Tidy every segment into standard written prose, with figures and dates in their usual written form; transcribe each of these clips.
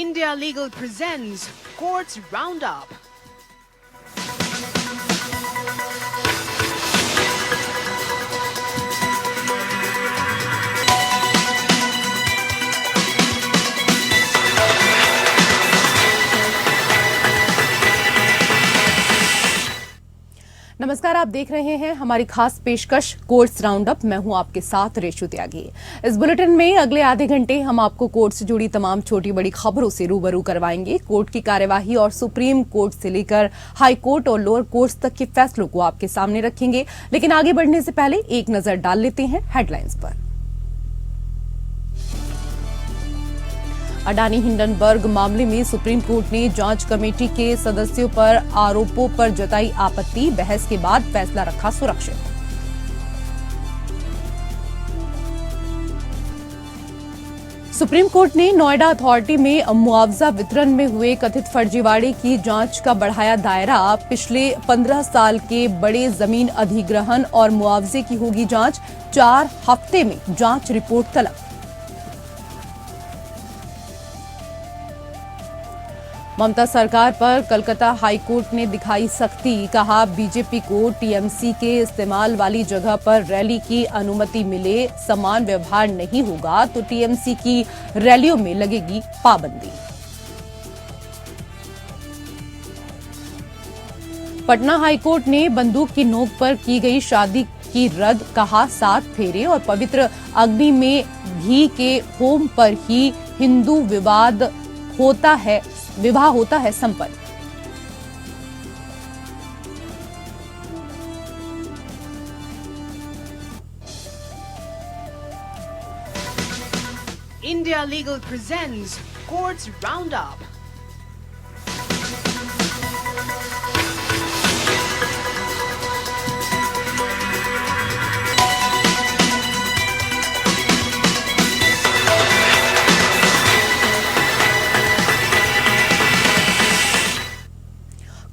India Legal presents Courts Roundup. नमस्कार, आप देख रहे हैं हमारी खास पेशकश कोर्ट्स राउंडअप। मैं हूं आपके साथ रेशु त्यागी। इस बुलेटिन में अगले आधे घंटे हम आपको कोर्ट से जुड़ी तमाम छोटी बड़ी खबरों से रूबरू करवाएंगे। कोर्ट की कार्यवाही और सुप्रीम कोर्ट से लेकर हाई कोर्ट और लोअर कोर्ट्स तक के फैसलों को आपके सामने रखेंगे। लेकिन आगे बढ़ने से पहले एक नजर डाल लेते हैं हेडलाइंस पर। अडानी हिंडनबर्ग मामले में सुप्रीम कोर्ट ने जांच कमेटी के सदस्यों पर आरोपों पर जताई आपत्ति। बहस के बाद फैसला रखा सुरक्षित। सुप्रीम कोर्ट ने नोएडा अथॉरिटी में मुआवजा वितरण में हुए कथित फर्जीवाड़े की जांच का बढ़ाया दायरा। पिछले 15 साल के बड़े जमीन अधिग्रहण और मुआवजे की होगी जांच। 4 हफ्ते में जांच रिपोर्ट तलब। ममता सरकार पर कलकत्ता हाईकोर्ट ने दिखाई सख्ती। कहा, बीजेपी को टीएमसी के इस्तेमाल वाली जगह पर रैली की अनुमति मिले, समान व्यवहार नहीं होगा तो टीएमसी की रैलियों में लगेगी पाबंदी। पटना हाईकोर्ट ने बंदूक की नोक पर की गई शादी की रद्द। कहा, 7 फेरे और पवित्र अग्नि में घी के होम पर ही हिंदू विवाह होता है संपन्न। India Legal presents Courts Roundup.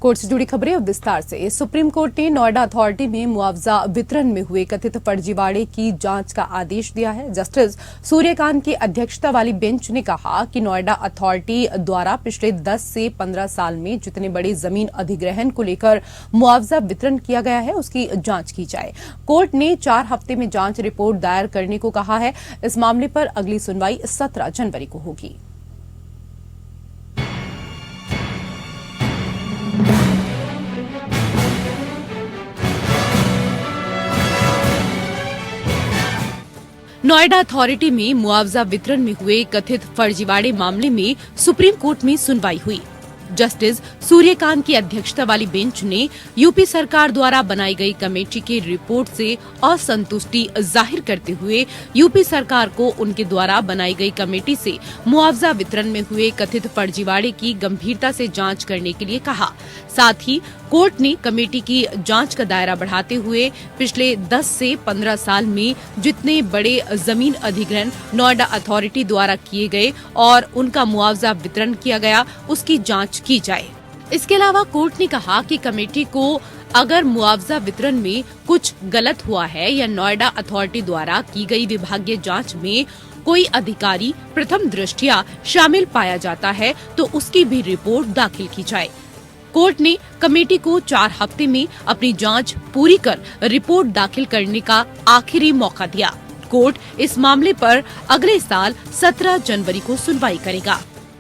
Court से जुड़ी खबरें अब विस्तार से। सुप्रीम कोर्ट ने नोएडा अथॉरिटी में मुआवजा वितरण में हुए कथित फर्जीवाड़े की जांच का आदेश दिया है। जस्टिस सूर्यकांत की अध्यक्षता वाली बेंच ने कहा कि नोएडा अथॉरिटी द्वारा पिछले 10 से 15 साल में जितने बड़े जमीन अधिग्रहण को लेकर मुआवजा वितरण किया गया है उसकी जांच की जाए। कोर्ट ने 4 हफ्ते में जांच रिपोर्ट दायर करने को कहा है। इस मामले पर अगली सुनवाई 17 जनवरी को होगी। नोएडा अथॉरिटी में मुआवजा वितरण में हुए कथित फर्जीवाड़े मामले में सुप्रीम कोर्ट में सुनवाई हुई। जस्टिस सूर्यकांत की अध्यक्षता वाली बेंच ने यूपी सरकार द्वारा बनाई गई कमेटी की रिपोर्ट से असंतुष्टि जाहिर करते हुए यूपी सरकार को उनके द्वारा बनाई गई कमेटी से मुआवजा वितरण में हुए कथित फर्जीवाड़े की गंभीरता से जांच करने के लिए कहा। साथ ही कोर्ट ने कमेटी की जांच का दायरा बढ़ाते हुए पिछले 10 से 15 साल में जितने बड़े जमीन अधिग्रहण नोएडा अथॉरिटी द्वारा किए गए और उनका मुआवजा वितरण किया गया उसकी जांच की जाए। इसके अलावा कोर्ट ने कहा कि कमेटी को अगर मुआवजा वितरण में कुछ गलत हुआ है या नोएडा अथॉरिटी द्वारा की गई विभागीय जांच में कोई अधिकारी प्रथम दृष्टया शामिल पाया जाता है तो उसकी भी रिपोर्ट दाखिल की जाए। कोर्ट ने कमेटी को 4 हफ्ते में अपनी जांच पूरी कर रिपोर्ट दाखिल करने का आखिरी मौका दिया। कोर्ट इस मामले पर अगले साल 17 जनवरी को सुनवाई करेगा।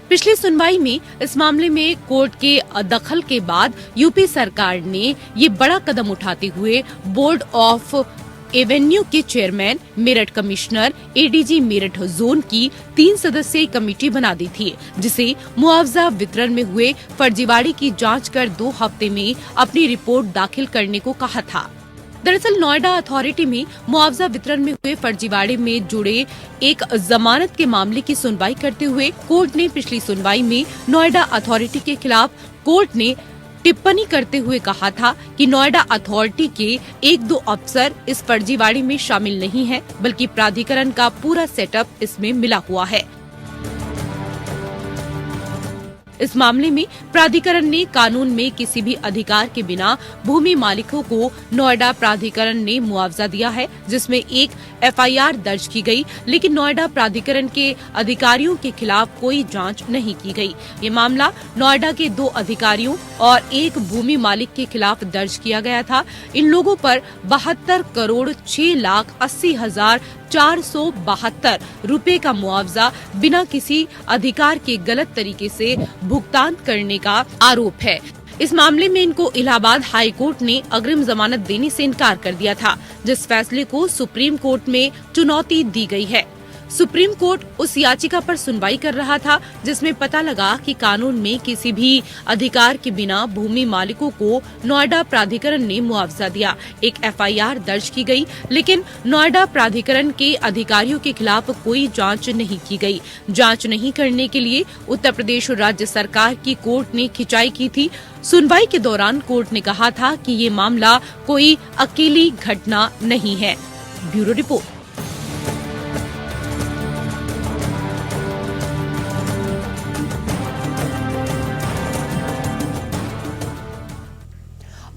पिछली सुनवाई में इस मामले में कोर्ट के दखल के बाद यूपी सरकार ने ये बड़ा कदम उठाते हुए बोर्ड ऑफ एवेन्यू के chairman, Meerut commissioner, ADG Meerut zone की 3 सदस्यीय कमेटी बना दी थी, जिसे मुआवजा वितरण में हुए फर्जीवाड़े की जांच कर 2 हफ्ते में अपनी रिपोर्ट दाखिल करने को कहा था। दरअसल नोएडा अथॉरिटी में मुआवजा वितरण में हुए फर्जीवाड़े में जुड़े एक जमानत के मामले की सुनवाई करते हुए कोर्ट ने पिछली सुनवाई में नोएडा अथॉरिटी के खिलाफ कोर्ट ने टिप्पणी करते हुए कहा था कि नोएडा अथॉरिटी के 1-2 अफसर इस फर्जीवाड़े में शामिल नहीं हैं, बल्कि प्राधिकरण का पूरा सेटअप इसमें मिला हुआ है। इस मामले में प्राधिकरण ने कानून में किसी भी अधिकार के बिना भूमि मालिकों को नोएडा प्राधिकरण ने मुआवजा दिया है, जिसमें एक एफआईआर दर्ज की गई, लेकिन नोएडा प्राधिकरण के अधिकारियों के खिलाफ कोई जांच नहीं की गई। ये मामला नोएडा के 2 अधिकारियों और 1 भूमि मालिक के खिलाफ दर्ज किया गया था। इन लोगों पर 72 करोड़ 6,80,472 रुपए का मुआवजा बिना किसी अधिकार के गलत तरीके से भुगतान करने का आरोप है। इस मामले में इनको इलाहाबाद हाई कोर्ट ने अग्रिम जमानत देने से इनकार कर दिया था, जिस फैसले को सुप्रीम कोर्ट में चुनौती दी गई है। सुप्रीम कोर्ट उस याचिका पर सुनवाई कर रहा था जिसमें पता लगा कि कानून में किसी भी अधिकार के बिना भूमि मालिकों को नोएडा प्राधिकरण ने मुआवजा दिया। एक एफआईआर दर्ज की गई, लेकिन नोएडा प्राधिकरण के अधिकारियों के खिलाफ कोई जांच नहीं की गई। जांच नहीं करने के लिए उत्तर प्रदेश राज्य सरकार की कोर्ट ने खिंचाई की थी। सुनवाई के दौरान कोर्ट ने कहा था कि ये मामला कोई अकेली घटना नहीं है। Bureau report.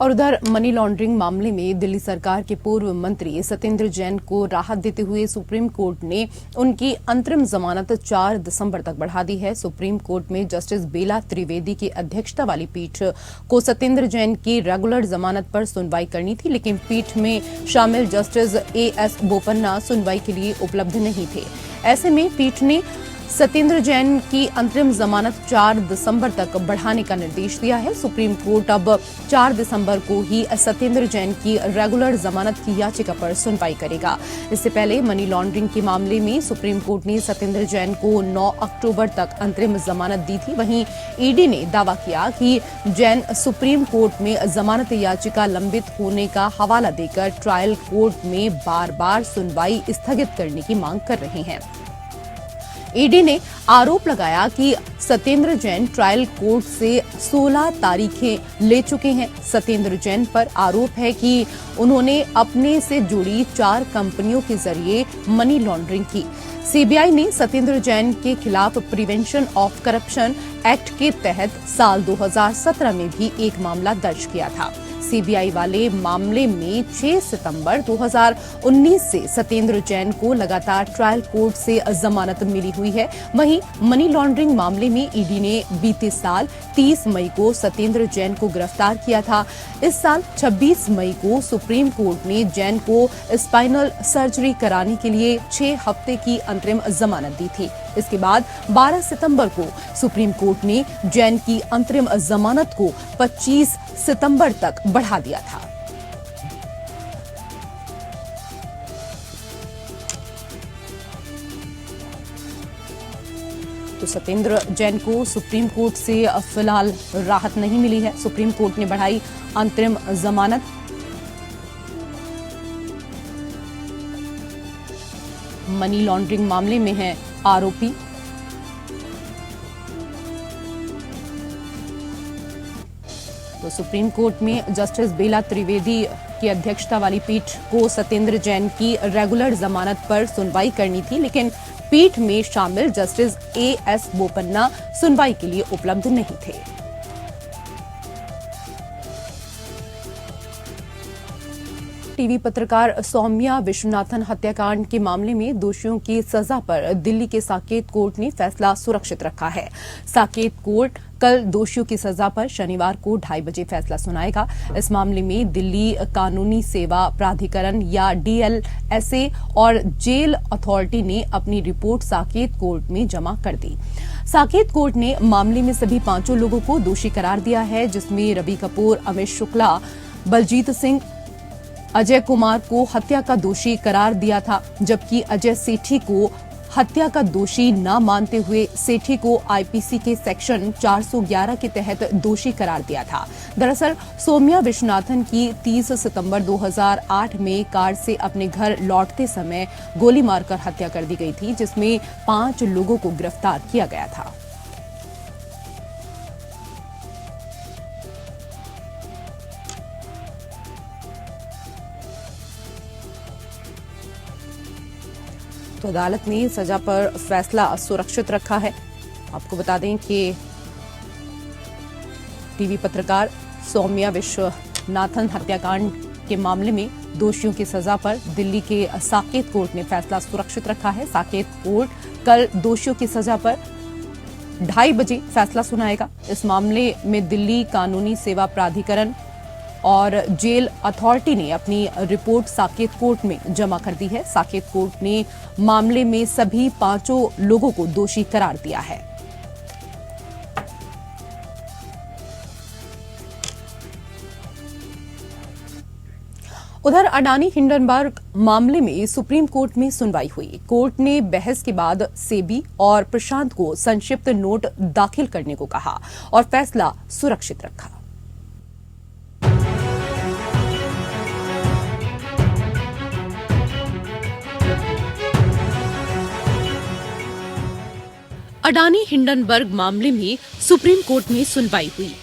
और उधर मनी लॉन्ड्रिंग मामले में दिल्ली सरकार के पूर्व मंत्री सत्येंद्र जैन को राहत देते हुए सुप्रीम कोर्ट ने उनकी अंतरिम जमानत 4 दिसंबर तक बढ़ा दी है। सुप्रीम कोर्ट में जस्टिस बेला त्रिवेदी की अध्यक्षता वाली पीठ को सत्येंद्र जैन की रेगुलर जमानत पर सुनवाई करनी थी, लेकिन पीठ में शामिल जस्टिस एएस बोपन्ना सुनवाई के लिए उपलब्ध नहीं थे। ऐसे में पीठ ने सत्येंद्र जैन की अंतरिम जमानत 4 दिसंबर तक बढ़ाने का निर्देश दिया है। सुप्रीम कोर्ट अब 4 दिसंबर को ही सत्येंद्र जैन की रेगुलर जमानत की याचिका पर सुनवाई करेगा। इससे पहले मनी लॉन्ड्रिंग के मामले में सुप्रीम कोर्ट ने सत्येंद्र जैन को 9 अक्टूबर तक अंतरिम जमानत दी थी। वहीं ईडी ने दावा किया कि जैन सुप्रीम कोर्ट में जमानत याचिका लंबित होने का हवाला देकर ट्रायल कोर्ट में बार-बार सुनवाई स्थगित करने की मांग कर रहे हैं। ईडी ने आरोप लगाया कि सत्येंद्र जैन ट्रायल कोर्ट से 16 तारीखें ले चुके हैं। सत्येंद्र जैन पर आरोप है कि उन्होंने अपने से जुड़ी 4 कंपनियों के जरिए मनी लॉन्ड्रिंग की। सीबीआई ने सत्येंद्र जैन के खिलाफ प्रिवेंशन ऑफ करप्शन एक्ट के तहत साल 2017 में भी एक मामला दर्ज किया था। सीबीआई वाले मामले में 6 सितंबर 2019 से सत्येंद्र जैन को लगातार ट्रायल कोर्ट से जमानत मिली हुई है। वहीं मनी लॉन्ड्रिंग मामले में ईडी ने बीते साल 30 मई को सत्येंद्र जैन को गिरफ्तार किया था। इस साल 26 मई को सुप्रीम कोर्ट ने जैन को स्पाइनल सर्जरी कराने के लिए 6 हफ्ते की अंतरिम जमानत दी थी। इसके बाद 12 सितंबर को सुप्रीम कोर्ट ने जैन की अंतरिम जमानत को 25 सितंबर तक बढ़ा दिया था। तो सत्येंद्र जैन को सुप्रीम कोर्ट से फिलहाल राहत नहीं मिली है। सुप्रीम कोर्ट ने बढ़ाई अंतरिम जमानत। मनी लॉन्ड्रिंग मामले में है आरोपी। तो सुप्रीम कोर्ट में जस्टिस बेला त्रिवेदी की अध्यक्षता वाली पीठ को सत्येंद्र जैन की रेगुलर जमानत पर सुनवाई करनी थी, लेकिन पीठ में शामिल जस्टिस एएस बोपन्ना सुनवाई के लिए उपलब्ध नहीं थे। टीवी पत्रकार सौम्या विश्वनाथन हत्याकांड के मामले में दोषियों की सजा पर दिल्ली के साकेत कोर्ट ने फैसला सुरक्षित रखा है। साकेत कोर्ट कल दोषियों की सजा पर शनिवार को 2:30 बजे फैसला सुनाएगा। इस मामले में दिल्ली कानूनी सेवा प्राधिकरण या डीएलएसए और जेल अथॉरिटी ने अपनी रिपोर्ट साकेत कोर्ट में जमा कर दी। साकेत कोर्ट ने मामले में सभी 5 लोगों को दोषी करार दिया है, जिसमें रवि कपूर, अमित शुक्ला, बलजीत सिंह, अजय कुमार को हत्या का दोषी करार दिया था, जबकि अजय सेठी को हत्या का दोषी न मानते हुए सेठी को आईपीसी के सेक्शन 411 के तहत दोषी करार दिया था। दरअसल सौम्या विश्वनाथन की 30 सितंबर 2008 में कार से अपने घर लौटते समय गोली मारकर हत्या कर दी गई थी, जिसमें 5 लोगों को गिरफ्तार किया गया था। तो अदालत ने सजा पर फैसला सुरक्षित रखा है। आपको बता दें कि टीवी पत्रकार सौम्या विश्वनाथन हत्याकांड के मामले में दोषियों की सजा पर दिल्ली के साकेत कोर्ट ने फैसला सुरक्षित रखा है। साकेत कोर्ट कल दोषियों की सजा पर 2:30 बजे फैसला सुनाएगा। इस मामले में दिल्ली कानूनी सेवा प्राधिकरण और जेल अथॉरिटी ने अपनी रिपोर्ट साकेत कोर्ट में जमा कर दी है। साकेत कोर्ट ने मामले में सभी 5 लोगों को दोषी करार दिया है। उधर अडानी हिंडनबर्ग मामले में सुप्रीम कोर्ट में सुनवाई हुई। कोर्ट ने बहस के बाद सेबी और प्रशांत को संक्षिप्त नोट दाखिल करने को कहा और फैसला सुरक्षित रखा। अडानी हिंडनबर्ग मामले में सुप्रीम कोर्ट में सुनवाई हुई।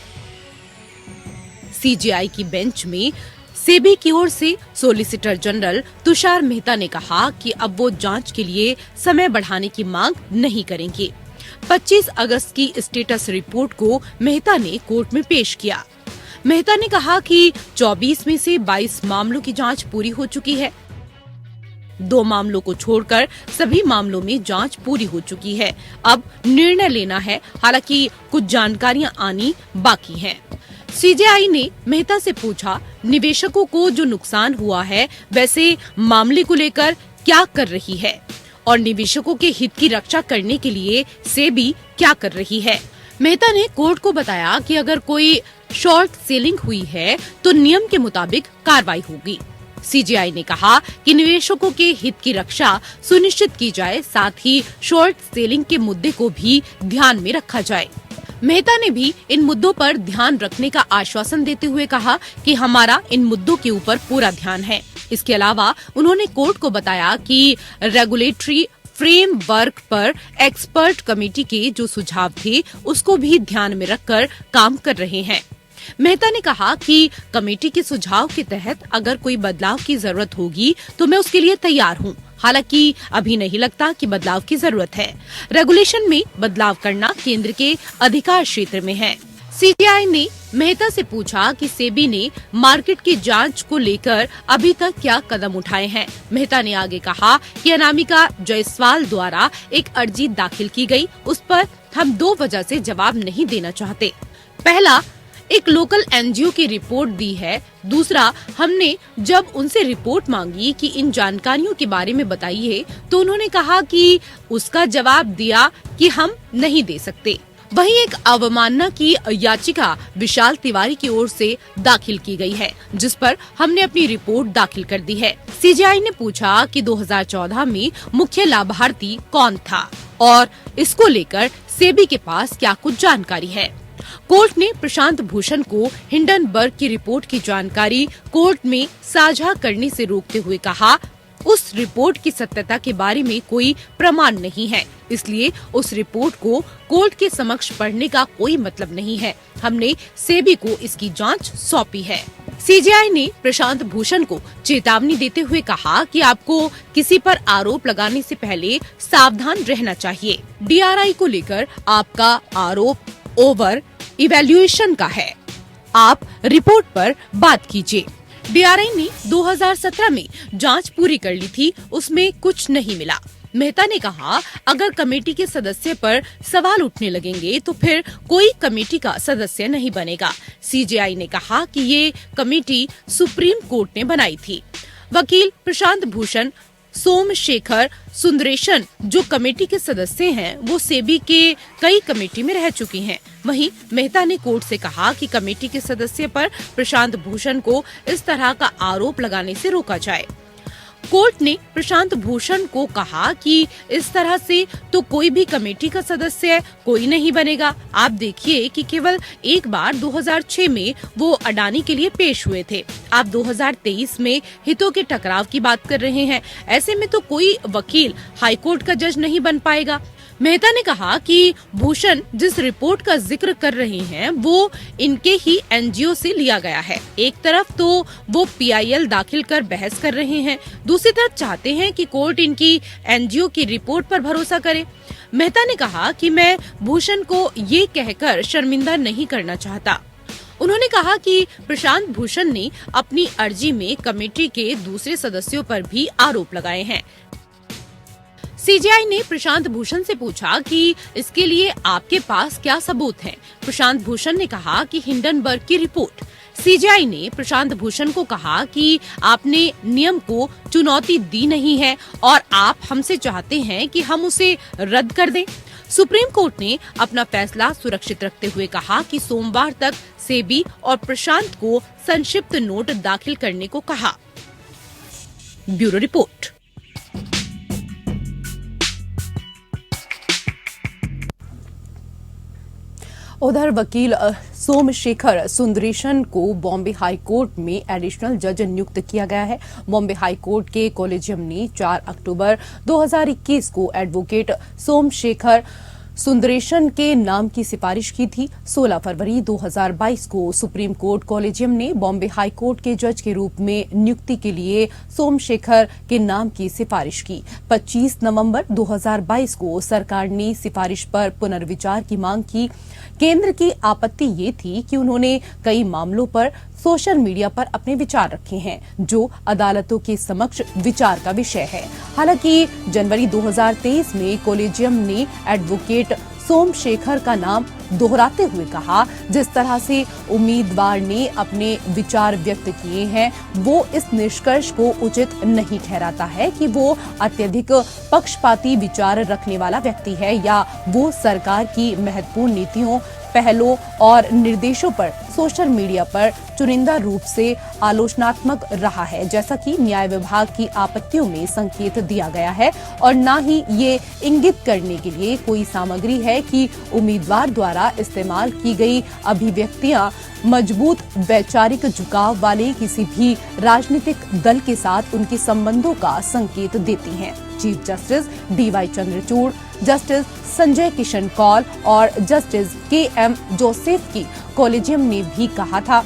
सीजेआई की बेंच में सेबी की ओर से सॉलिसिटर जनरल तुषार मेहता ने कहा कि अब वो जांच के लिए समय बढ़ाने की मांग नहीं करेंगे। 25 अगस्त की स्टेटस रिपोर्ट को मेहता ने कोर्ट में पेश किया। मेहता ने कहा कि 24 में से 22 मामलों की जांच पूरी हो चुकी है। 2 मामलों को छोड़कर सभी मामलों में जांच पूरी हो चुकी है। अब निर्णय लेना है, हालांकि कुछ जानकारियां आनी बाकी हैं। सीजेआई ने मेहता से पूछा, निवेशकों को जो नुकसान हुआ है वैसे मामले को लेकर क्या कर रही है और निवेशकों के हित की रक्षा करने के लिए सेबी क्या कर रही है। मेहता ने कोर्ट को बताया कि अगर कोई शॉर्ट सेलिंग हुई है तो नियम के मुताबिक कार्रवाई होगी। सीजेआई ने कहा कि निवेशकों के हित की रक्षा सुनिश्चित की जाए, साथ ही शॉर्ट सेलिंग के मुद्दे को भी ध्यान में रखा जाए। मेहता ने भी इन मुद्दों पर ध्यान रखने का आश्वासन देते हुए कहा कि हमारा इन मुद्दों के ऊपर पूरा ध्यान है। इसके अलावा उन्होंने कोर्ट को बताया कि रेगुलेटरी फ्रेमवर्क पर एक्सपर्ट कमेटी के जो सुझाव थे उसको भी ध्यान में रखकर काम कर रहे हैं। मेहता ने कहा कि कमेटी के सुझाव के तहत अगर कोई बदलाव की जरूरत होगी तो मैं उसके लिए तैयार हूँ। हालांकि अभी नहीं लगता कि बदलाव की जरूरत है। रेगुलेशन में बदलाव करना केंद्र के अधिकार क्षेत्र में है। सीजेआई ने मेहता से पूछा कि सेबी ने मार्केट की जांच को लेकर अभी तक क्या कदम उठाए हैं। मेहता ने आगे कहा कि अनामिका जायसवाल द्वारा एक अर्जी दाखिल की गई, उस पर हम 2 वजह से जवाब नहीं देना चाहते। पहला, एक लोकल एनजीओ की रिपोर्ट दी है। दूसरा, हमने जब उनसे रिपोर्ट मांगी कि इन जानकारियों के बारे में बताइए तो उन्होंने कहा कि उसका जवाब दिया कि हम नहीं दे सकते। वहीं एक अवमानना की याचिका विशाल तिवारी की ओर से दाखिल की गई है, जिस पर हमने अपनी रिपोर्ट दाखिल कर दी है। सीजेआई ने पूछा कि 2014 में मुख्य लाभार्थी कौन था और इसको लेकर सेबी के पास क्या कुछ जानकारी है। कोर्ट ने प्रशांत भूषण को हिंडनबर्ग की रिपोर्ट की जानकारी कोर्ट में साझा करने से रोकते हुए कहा, उस रिपोर्ट की सत्यता के बारे में कोई प्रमाण नहीं है, इसलिए उस रिपोर्ट को कोर्ट के समक्ष पढ़ने का कोई मतलब नहीं है। हमने सेबी को इसकी जांच सौंपी है। सीजेआई ने प्रशांत भूषण को चेतावनी देते हुए कहा कि आपको किसी पर आरोप लगाने से पहले सावधान रहना चाहिए। डीआरआई को लेकर आपका आरोप ओवर इवैल्यूएशन का है, आप रिपोर्ट पर बात कीजिए। डीआरआई ने 2017 में जांच पूरी कर ली थी, उसमें कुछ नहीं मिला। मेहता ने कहा, अगर कमेटी के सदस्य पर सवाल उठने लगेंगे तो फिर कोई कमेटी का सदस्य नहीं बनेगा। सीजेआई ने कहा कि ये कमेटी सुप्रीम कोर्ट ने बनाई थी। वकील प्रशांत भूषण, सोमशेखर सुंदरेशन जो कमेटी के सदस्य हैं, वो सेबी के कई कमेटी में रह चुकी हैं। वहीं मेहता ने कोर्ट से कहा कि कमेटी के सदस्य पर प्रशांत भूषण को इस तरह का आरोप लगाने से रोका जाए। कोर्ट ने प्रशांत भूषण को कहा कि इस तरह से तो कोई भी कमेटी का सदस्य कोई नहीं बनेगा। आप देखिए कि केवल एक बार 2006 में वो अडानी के लिए पेश हुए थे। आप 2023 में हितों के टकराव की बात कर रहे हैं। ऐसे में तो कोई वकील हाईकोर्ट का जज नहीं बन पाएगा। मेहता ने कहा कि भूषण जिस रिपोर्ट का जिक्र कर रहे हैं वो इनके ही एनजीओ से लिया गया है। एक तरफ तो वो पीआईएल दाखिल कर बहस कर रहे हैं, दूसरी तरफ चाहते हैं कि कोर्ट इनकी एनजीओ की रिपोर्ट पर भरोसा करे। मेहता ने कहा कि मैं भूषण को ये कहकर शर्मिंदा नहीं करना चाहता। उन्होंने कहा कि प्रशांत भूषण ने अपनी अर्जी में कमेटी के दूसरे सदस्यों पर भी आरोप लगाए हैं। सीजीआई ने प्रशांत भूषण से पूछा कि इसके लिए आपके पास क्या सबूत हैं? प्रशांत भूषण ने कहा कि हिंडनबर्ग की रिपोर्ट। सीजीआई ने प्रशांत भूषण को कहा कि आपने नियम को चुनौती दी नहीं है और आप हमसे चाहते हैं कि हम उसे रद्द कर दें। सुप्रीम कोर्ट ने अपना फैसला सुरक्षित रखते हुए कहा कि सोमवार तक सेबी और प्रशांत को संक्षिप्त नोट दाखिल करने को कहा। Bureau report. उधर वकील सोमशेखर सुंदरेशन को बॉम्बे हाई कोर्ट में एडिशनल जज नियुक्त किया गया है। बॉम्बे हाई कोर्ट के कॉलेजियम ने 4 अक्टूबर 2021 को एडवोकेट सोमशेखर सुंदरेशन के नाम की सिफारिश की थी। 16 फरवरी 2022 को सुप्रीम कोर्ट कॉलेजियम ने बॉम्बे हाई कोर्ट के जज के रूप में नियुक्ति के लिए सोमशेखर के नाम की सिफारिश की। 25 नवंबर 2022 को सरकार ने सिफारिश पर पुनर्विचार की मांग की। केंद्र की आपत्ति ये थी कि उन्होंने कई मामलों पर सोशल मीडिया पर अपने विचार रखे हैं, जो अदालतों के समक्ष विचार का विषय है। हालांकि जनवरी 2023 में कॉलेजियम ने एडवोकेट सोमशेखर का नाम दोहराते हुए कहा, जिस तरह से उम्मीदवार ने अपने विचार व्यक्त किए हैं वो इस निष्कर्ष को उचित नहीं ठहराता है कि वो अत्यधिक पक्षपाती विचार रखने वाला व्यक्ति है या वो सरकार की महत्वपूर्ण नीतियों, पहलों और निर्देशों पर सोशल मीडिया पर चुनिंदा रूप से आलोचनात्मक रहा है, जैसा कि न्याय विभाग की आपत्तियों में संकेत दिया गया है, और न ही ये इंगित करने के लिए कोई सामग्री है कि उम्मीदवार द्वारा इस्तेमाल की गई अभिव्यक्तियां मजबूत वैचारिक झुकाव वाले किसी भी राजनीतिक दल के साथ उनके संबंधों का संकेत देती हैं। Chief justice DY Chandrachud, justice Sanjay Kishan Kaul और जस्टिस के.एम. जोसेफ की कॉलेजियम ने भी कहा था,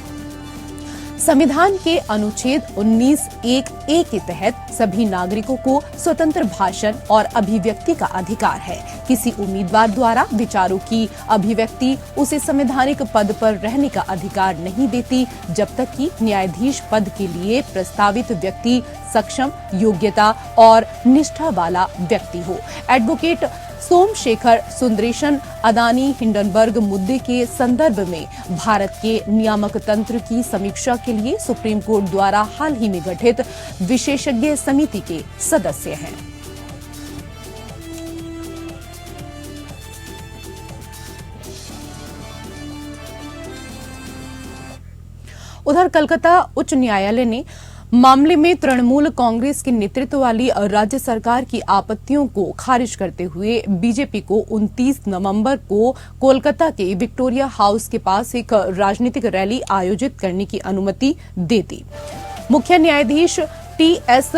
संविधान के अनुच्छेद 19(1)(a) के तहत सभी नागरिकों को स्वतंत्र भाषण और अभिव्यक्ति का अधिकार है। किसी उम्मीदवार द्वारा विचारों की अभिव्यक्ति उसे संवैधानिक पद पर रहने का अधिकार नहीं देती, जब तक कि न्यायाधीश पद के लिए प्रस्तावित व्यक्ति सक्षम, योग्यता और निष्ठा वाला व्यक्ति हो। एडवोकेट सोमशेखर सुंदरेशन अदानी हिंडनबर्ग मुद्दे के संदर्भ में भारत के नियामक तंत्र की समीक्षा के लिए सुप्रीम कोर्ट द्वारा हाल ही में गठित विशेषज्ञ समिति के सदस्य हैं। उधर कलकत्ता उच्च न्यायालय ने मामले में तृणमूल कांग्रेस के नेतृत्व वाली राज्य सरकार की आपत्तियों को खारिज करते हुए बीजेपी को 29 नवंबर को कोलकाता के विक्टोरिया हाउस के पास एक राजनीतिक रैली आयोजित करने की अनुमति दे दी। मुख्य न्यायाधीश टी.एस.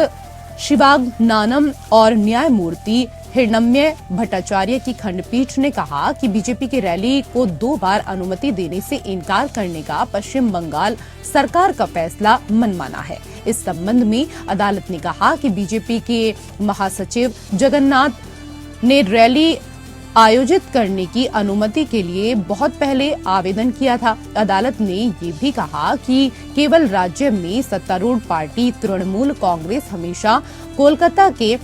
शिवागनानम और न्यायमूर्ति हिरण्मय भट्टाचार्य की खंडपीठ ने कहा कि बीजेपी की रैली को 2 बार अनुमति देने से इनकार करने का पश्चिम बंगाल सरकार का फैसला मनमाना है। इस संबंध में अदालत ने कहा कि बीजेपी के महासचिव जगन्नाथ ने रैली आयोजित करने की अनुमति के लिए बहुत पहले आवेदन किया था। अदालत ने ये भी कहा कि केवल राज्य में सत्तारूढ़ पार्टी तृणमूल कांग्रेस हमेशा कोलकाता के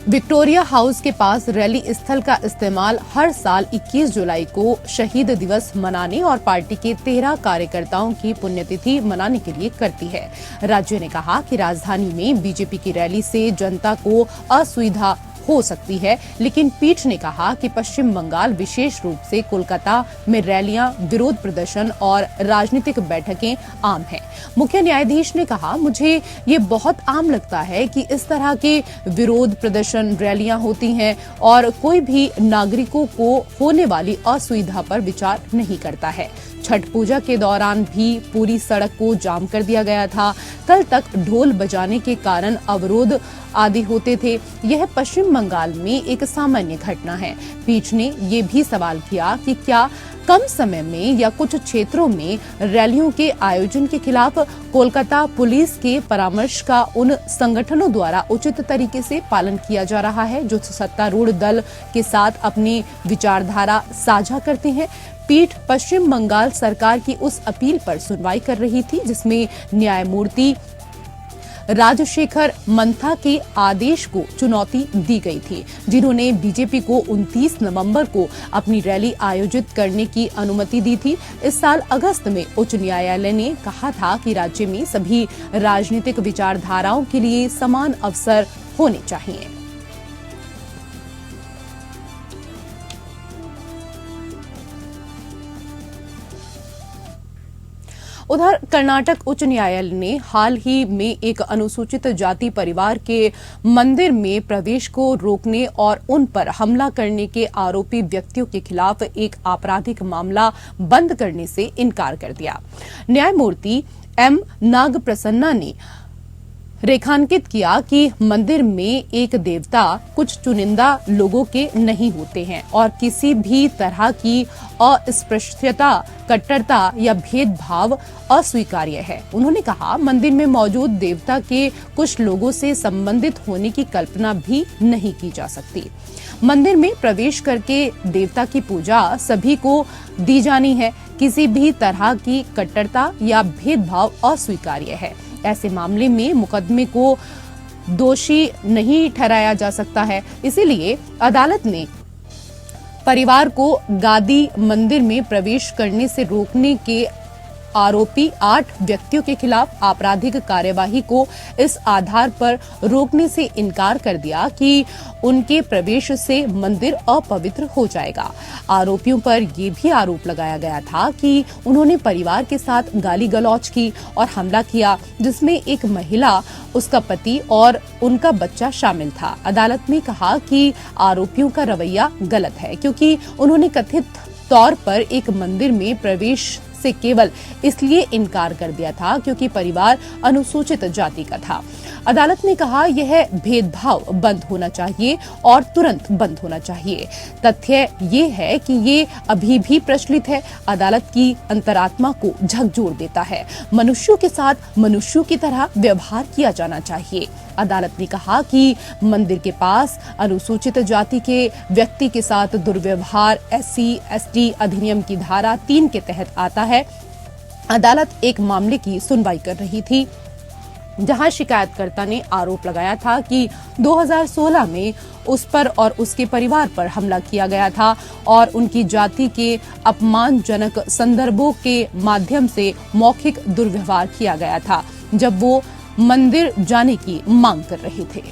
विक्टोरिया हाउस के पास रैली स्थल का इस्तेमाल हर साल 21 जुलाई को शहीद दिवस मनाने और पार्टी के 13 कार्यकर्ताओं की पुण्यतिथि मनाने के लिए करती है। राज्य ने कहा कि राजधानी में बीजेपी की रैली से जनता को असुविधा हो सकती है, लेकिन पीठ ने कहा कि पश्चिम बंगाल विशेष रूप से कोलकाता में रैलियां, विरोध प्रदर्शन और राजनीतिक बैठकें आम हैं। मुख्य न्यायाधीश ने कहा, मुझे ये बहुत आम लगता है कि इस तरह के विरोध प्रदर्शन, रैलियां होती हैं और कोई भी नागरिकों को होने वाली असुविधा पर विचार नहीं करता है। छठ पूजा के दौरान भी पूरी सड़क को जाम कर दिया गया था। कल तक ढोल बजाने के कारण अवरोध आदि होते थे। यह पश्चिम बंगाल में एक सामान्य घटना है। पीठ ने ये भी सवाल किया कि क्या कम समय में या कुछ क्षेत्रों में रैलियों के आयोजन के खिलाफ कोलकाता पुलिस के परामर्श का उन संगठनों द्वारा उचित तरीके से पालन किया जा रहा है जो सत्तारूढ़ दल के साथ अपनी विचारधारा साझा करते हैं। पीठ पश्चिम बंगाल सरकार की उस अपील पर सुनवाई कर रही थी जिसमें न्यायमूर्ति राजशेखर मंथा के आदेश को चुनौती दी गई थी, जिन्होंने बीजेपी को 29 नवंबर को अपनी रैली आयोजित करने की अनुमति दी थी। इस साल अगस्त में उच्च न्यायालय ने कहा था कि राज्य में सभी राजनीतिक विचारधाराओं के लिए समान अवसर होने चाहिए। उधर कर्नाटक उच्च न्यायालय ने हाल ही में एक अनुसूचित जाति परिवार के मंदिर में प्रवेश को रोकने और उन पर हमला करने के आरोपी व्यक्तियों के खिलाफ एक आपराधिक मामला बंद करने से इनकार कर दिया। न्यायमूर्ति एम नागप्रसन्ना ने रेखांकित किया कि मंदिर में एक देवता कुछ चुनिंदा लोगों के नहीं होते हैं और किसी भी तरह की अस्पृश्यता, कट्टरता या भेदभाव अस्वीकार्य है। उन्होंने कहा, मंदिर में मौजूद देवता के कुछ लोगों से संबंधित होने की कल्पना भी नहीं की जा सकती। मंदिर में प्रवेश करके देवता की पूजा सभी को दी जानी है। किसी भी तरह की कट्टरता या भेदभाव अस्वीकार्य है। ऐसे मामले में मुकदमे को दोषी नहीं ठहराया जा सकता है। इसीलिए अदालत ने परिवार को गादी मंदिर में प्रवेश करने से रोकने के आरोपी 8 व्यक्तियों के खिलाफ आपराधिक कार्यवाही को इस आधार पर रोकने से इनकार कर दिया कि उनके प्रवेश से मंदिर अपवित्र हो जाएगा। आरोपियों पर यह भी आरोप लगाया गया था कि उन्होंने परिवार के साथ गाली गलौज की और हमला किया, जिसमें एक महिला, उसका पति और उनका बच्चा शामिल था। अदालत ने कहा कि आरोपियों का रवैया गलत है क्योंकि उन्होंने कथित तौर पर एक मंदिर में प्रवेश से केवल इसलिए इनकार कर दिया था क्योंकि परिवार अनुसूचित जाति का था। अदालत ने कहा, यह भेदभाव बंद होना चाहिए और तुरंत बंद होना चाहिए। तथ्य ये है कि ये अभी भी प्रचलित है। अदालत की अंतरात्मा को झकझोर देता है। मनुष्यों के साथ मनुष्यों की तरह व्यवहार किया जाना चाहिए। अदालत ने कहा कि मंदिर के पास अनुसूचित जाति के व्यक्ति के साथ दुर्व्यवहार SC/ST अधिनियम की धारा 3 के तहत आता है। अदालत एक मामले की सुनवाई कर रही थी जहां शिकायतकर्ता ने आरोप लगाया था कि 2016 में उस पर और उसके परिवार पर हमला किया गया था और उनकी जाति के अपमानजनक संदर्भों के माध्यम से मौखिक दुर्व्यवहार किया गया था जब वो मंदिर जाने की मांग कर रहे थे।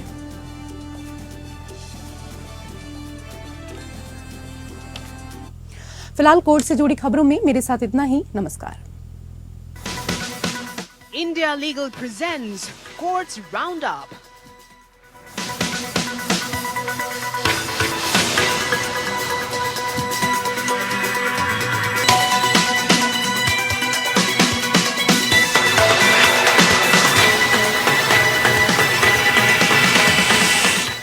फिलहाल कोर्ट से जुड़ी खबरों में मेरे साथ इतना ही। नमस्कार। India Legal presents Courts Roundup.